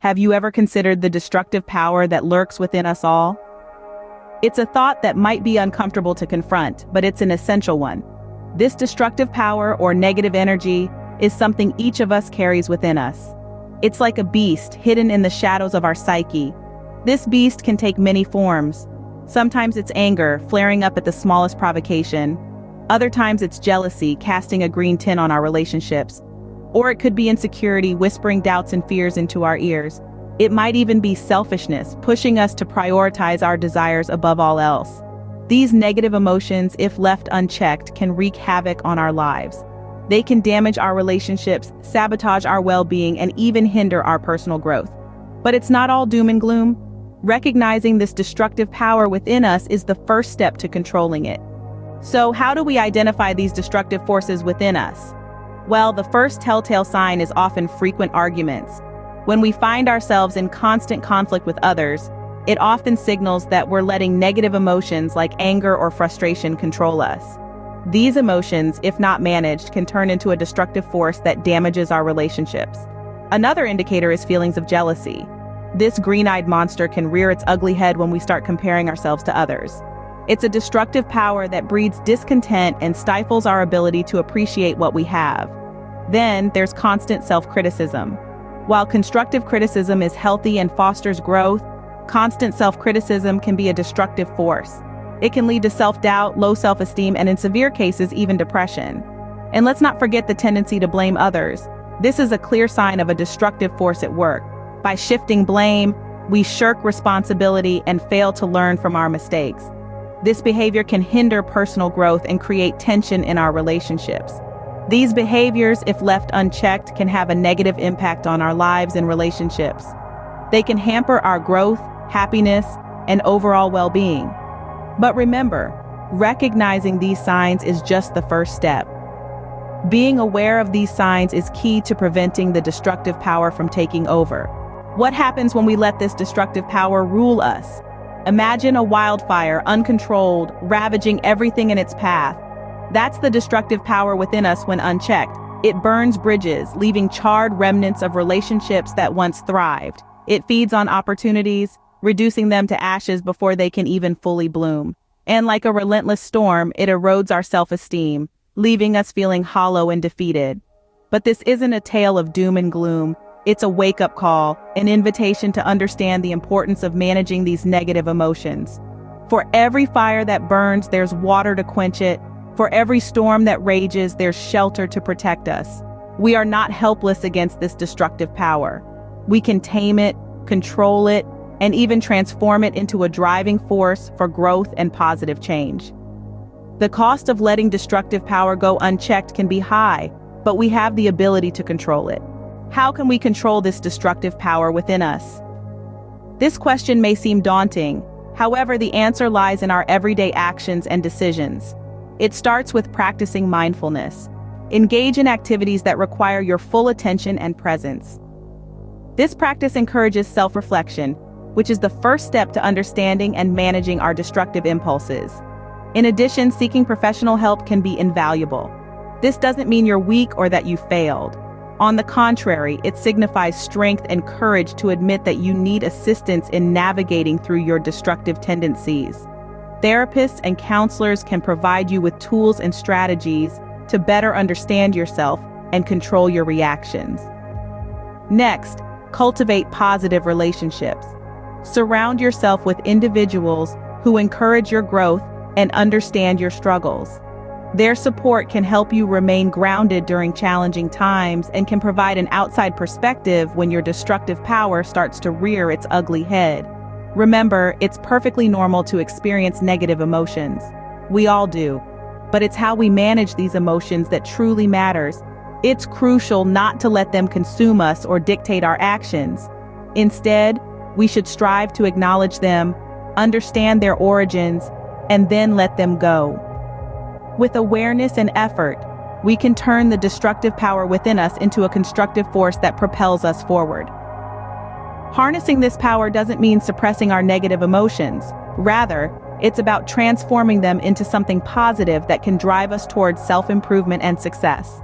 Have you ever considered the destructive power that lurks within us all? It's a thought that might be uncomfortable to confront, but it's an essential one. This destructive power or negative energy is something each of us carries within us. It's like a beast hidden in the shadows of our psyche. This beast can take many forms. Sometimes it's anger, flaring up at the smallest provocation. Other times it's jealousy, casting a green tint on our relationships. Or it could be insecurity, whispering doubts and fears into our ears. It might even be selfishness, pushing us to prioritize our desires above all else. These negative emotions, if left unchecked, can wreak havoc on our lives. They can damage our relationships, sabotage our well-being, and even hinder our personal growth. But it's not all doom and gloom. Recognizing this destructive power within us is the first step to controlling it. So, how do we identify these destructive forces within us? Well, the first telltale sign is often frequent arguments. When we find ourselves in constant conflict with others, it often signals that we're letting negative emotions like anger or frustration control us. These emotions, if not managed, can turn into a destructive force that damages our relationships. Another indicator is feelings of jealousy. This green-eyed monster can rear its ugly head when we start comparing ourselves to others. It's a destructive power that breeds discontent and stifles our ability to appreciate what we have. Then there's constant self-criticism. While constructive criticism is healthy and fosters growth, constant self-criticism can be a destructive force. It can lead to self-doubt, low self-esteem, and in severe cases, even depression. And let's not forget the tendency to blame others. This is a clear sign of a destructive force at work. By shifting blame, we shirk responsibility and fail to learn from our mistakes. This behavior can hinder personal growth and create tension in our relationships. These behaviors, if left unchecked, can have a negative impact on our lives and relationships. They can hamper our growth, happiness, and overall well-being. But remember, recognizing these signs is just the first step. Being aware of these signs is key to preventing the destructive power from taking over. What happens when we let this destructive power rule us? Imagine a wildfire, uncontrolled, ravaging everything in its path. That's the destructive power within us when unchecked. It burns bridges, leaving charred remnants of relationships that once thrived. It feeds on opportunities, reducing them to ashes before they can even fully bloom. And like a relentless storm, it erodes our self-esteem, leaving us feeling hollow and defeated. But this isn't a tale of doom and gloom. It's a wake-up call, an invitation to understand the importance of managing these negative emotions. For every fire that burns, there's water to quench it. For every storm that rages, there's shelter to protect us. We are not helpless against this destructive power. We can tame it, control it, and even transform it into a driving force for growth and positive change. The cost of letting destructive power go unchecked can be high, but we have the ability to control it. How can we control this destructive power within us? This question may seem daunting. However, the answer lies in our everyday actions and decisions. It starts with practicing mindfulness. Engage in activities that require your full attention and presence. This practice encourages self-reflection, which is the first step to understanding and managing our destructive impulses. In addition, seeking professional help can be invaluable. This doesn't mean you're weak or that you failed. On the contrary, it signifies strength and courage to admit that you need assistance in navigating through your destructive tendencies. Therapists and counselors can provide you with tools and strategies to better understand yourself and control your reactions. Next, cultivate positive relationships. Surround yourself with individuals who encourage your growth and understand your struggles. Their support can help you remain grounded during challenging times and can provide an outside perspective when your destructive power starts to rear its ugly head. Remember, it's perfectly normal to experience negative emotions. We all do. But it's how we manage these emotions that truly matters. It's crucial not to let them consume us or dictate our actions. Instead, we should strive to acknowledge them, understand their origins, and then let them go. With awareness and effort, we can turn the destructive power within us into a constructive force that propels us forward. Harnessing this power doesn't mean suppressing our negative emotions. Rather, it's about transforming them into something positive that can drive us towards self-improvement and success.